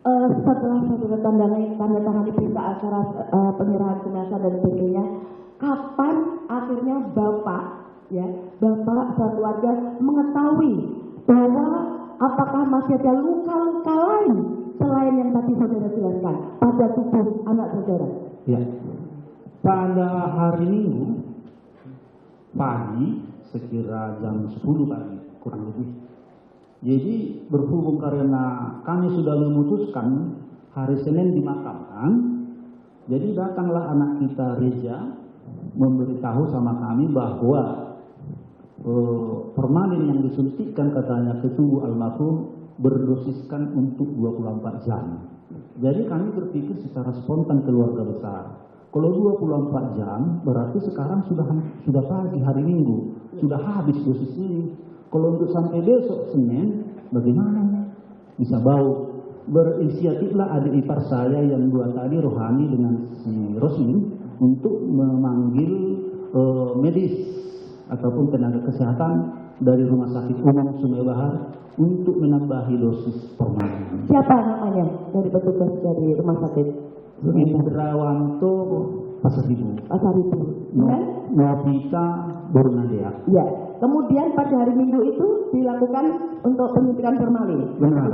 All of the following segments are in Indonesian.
Setelah saudara tanda tangani berita acara penyerahan jenazah dan sebagainya, kapan akhirnya bapak sekeluarga mengetahui bahwa apakah masih ada luka-luka lain selain yang tadi saudara jelaskan pada tubuh anak saudara? Ya, pada hari Minggu pagi sekira jam 10 pagi kurang lebih. Jadi berhubung karena kami sudah memutuskan hari Senin dimakamkan, jadi datanglah anak kita Reza memberitahu sama kami bahwa formalin yang disuntikkan katanya ke tubuh almarhum berdosiskan untuk 24 jam. Jadi kami berpikir secara spontan keluarga besar, kalau 24 jam berarti sekarang sudah pagi hari Minggu, sudah habis dosis ini. Kalau untuk sampai besok Senin, bagaimana? Bisa bau. Berinisiatiflah adik ipar saya yang dua tadi Rohani dengan si Rosmin untuk memanggil medis ataupun tenaga kesehatan dari Rumah Sakit Umum Sungai Bahar untuk menambahi dosis formalin. Siapa namanya dari petugas dari rumah sakit? Indrawanto Pasaribu. Novita Bornadea. Ya. Kemudian pada hari Minggu itu dilakukan untuk penyuntikan formalin. Benar.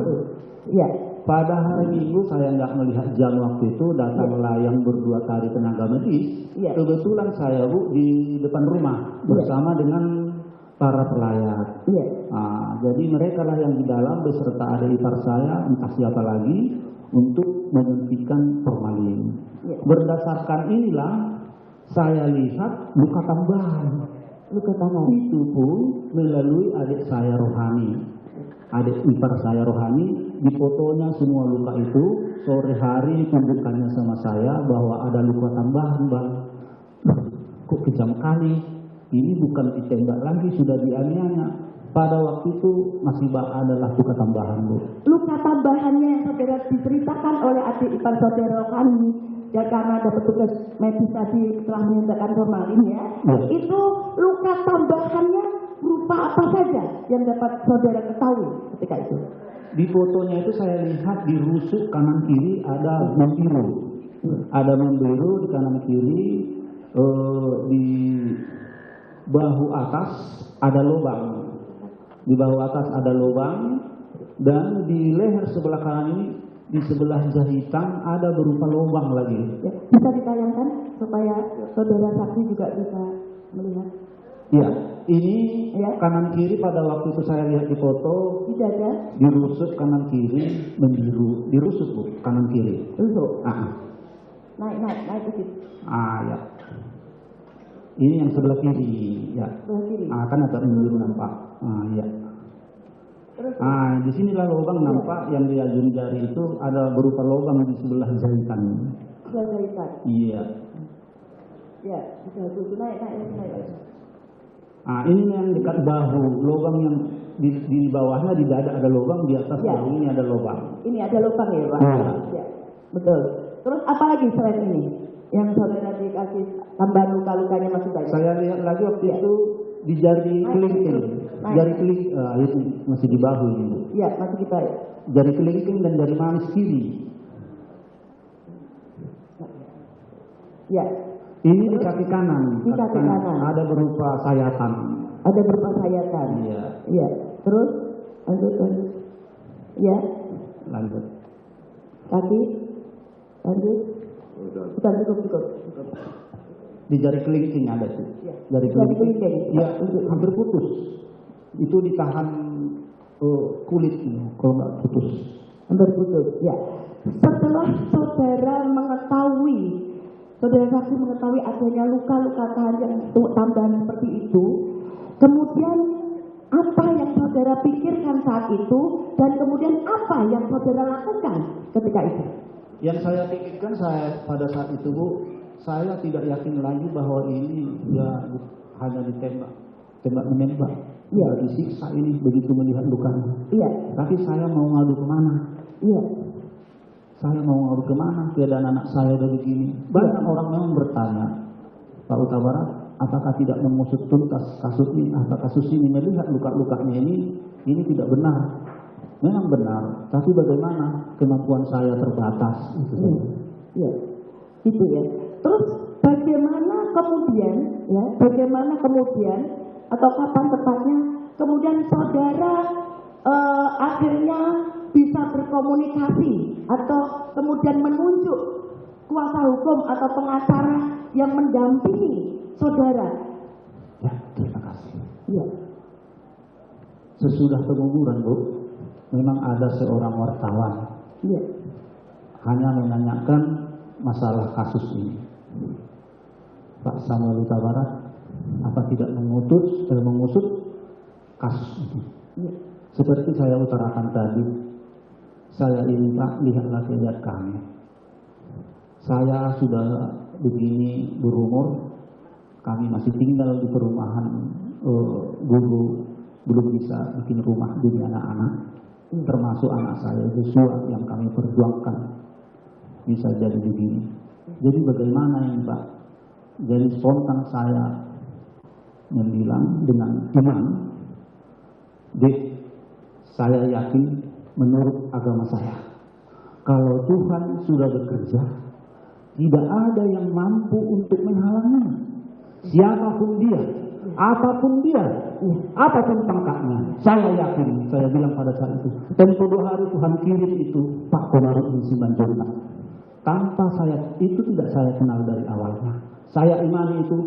Ya. Pada hari Minggu saya nggak melihat jam waktu itu, datanglah yang berdua tadi tenaga medis. Ya. Kebetulan saya di depan rumah bersama dengan para pelayat. Ya. Jadi mereka lah yang di dalam beserta adik ipar saya, entah siapa lagi, untuk menyuntikkan formalin. Ya. Berdasarkan inilah saya lihat luka tambahan. Luka tangan itu pun melalui adik saya Rohani, adik ipar saya Rohani, di fotonya semua luka itu sore hari tunjukkannya sama saya bahwa ada luka tambahan bang. Kok kejam kali, ini bukan ditembak lagi, sudah dianiaya. Pada waktu itu masih adalah luka tambahan bu. Luka tambahannya yang saudara diceritakan oleh adik ipar saudara Rohani. Ya karena ada petugas medis tadi telah menyuntikkan formalin ya. Itu luka tambahannya berupa apa saja yang dapat saudara ketahui ketika itu? Di fotonya itu saya lihat di rusuk kanan kiri ada membiru. Ada membiru di kanan kiri, di bahu atas ada lubang. Di bahu atas ada lubang dan di leher sebelah kanan ini di sebelah jahitan ada berupa lubang lagi. Ya, bisa ditayangkan supaya saudara saksi juga bisa melihat. Ya, ini ya. Kanan kiri pada waktu itu saya lihat di foto. Di dada. Dirusuk kanan kiri membiru. Dirusuk bu, kanan kiri. Rusuk. Naik ke situ. Ya. Ini yang sebelah kiri. Ya. Sebelah kiri. Kan agak membiru nampak. Ya. Disinilah lubang nampak yang di ujung jari itu ada berupa lubang di sebelah jahitan. Sebelah jahitan. Iya. Ya, bisa dulu naik. Ini yang dekat bahu, lubang yang di bawahnya di dada ada lubang, di atas bahu ini ada lubang. Ini ada lubang ya Pak? Ya, betul. Terus apa lagi selain ini? Yang saudara dikasih tambahan luka-lukanya masih banyak? Saya lihat lagi waktu itu di jari kelingking. Jari kelingking itu masih di bahu ini. Iya, masih di bahu. Jari kelingking dan jari manis kiri. Ya. Ini di kaki kanan. Di kaki kanan. Ada berupa sayatan. Ada berupa sayatan. Iya. Iya. Terus lanjut. Ya. Lanjut. Kaki. Lanjut. Bukan cukup. Di jari kelingking ada tuh. Ya. Jari kelingking. Ya, hampir putus. Itu ditahan kulit kalau nggak putus. Hampir putus. Ya. Setelah saudara saksi mengetahui adanya luka-luka tajam tambahan seperti itu, kemudian apa yang saudara pikirkan saat itu dan kemudian apa yang saudara lakukan ketika itu? Yang saya pikirkan pada saat itu bu, saya tidak yakin lagi bahwa ini ya hanya tembak menembak, ya disiksa ini begitu melihat lukanya. Iya. Tapi saya mau ngadu kemana? Iya. Saya mau ngadu kemana? Keadaan anak saya udah begini. Banyak orang memang bertanya, Pak Utabarat, apakah tidak mengusut tuntas kasus ini? Apa kasus ini melihat luka-lukanya ini tidak benar? memang benar, tapi bagaimana kemampuan saya terbatas. Ya, gitu ya. Terus bagaimana kemudian atau kapan tepatnya kemudian saudara akhirnya bisa berkomunikasi atau kemudian menunjuk kuasa hukum atau pengacara yang mendampingi saudara? Ya, terima kasih. Ya. Sesudah penguburan, Bu, memang ada seorang wartawan. Ya. Hanya menanyakan masalah kasus ini. Pak Samuel Huta Barat, apa tidak mengusut kasus ini? Ya. Seperti saya utarakan tadi, saya ini Pak, lihat kami. Saya sudah begini berumur, kami masih tinggal di perumahan Gugu, belum bisa bikin rumah demi anak-anak, termasuk anak saya Joshua yang kami perjuangkan bisa jadi begini. Jadi bagaimana ini Pak? Jadi spontan saya membilang dengan tenang, Dek, saya yakin menurut agama saya, kalau Tuhan sudah bekerja, tidak ada yang mampu untuk menghalanginya. Siapapun dia, apapun dia, apapun pangkatnya, saya yakin, saya bilang pada saat itu, tempo 2 hari Tuhan kirim itu Pak Komarudin Simanjuntak. Tanpa saya, itu tidak saya kenal dari awalnya. Saya imani itu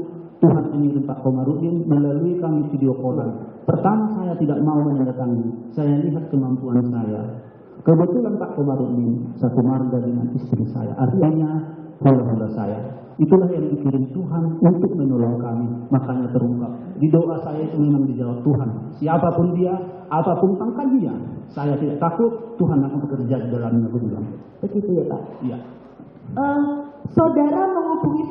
Tuhan mengirim Pak Komarudin melalui kami video callan. Pertama saya tidak mau menandatangani, saya lihat kemampuan saya. Kebetulan Pak Komarudin satu marga dengan istri saya, artinya hula-hula saya. Itulah yang dikirim Tuhan untuk menolong kami, makanya terungkap. Di doa saya itu memang dijawab Tuhan. Siapapun dia, apapun pangkat dia, saya tidak takut, Tuhan akan bekerja di dalamnya. Begitu ya Pak? Iya. Saudara menghubungi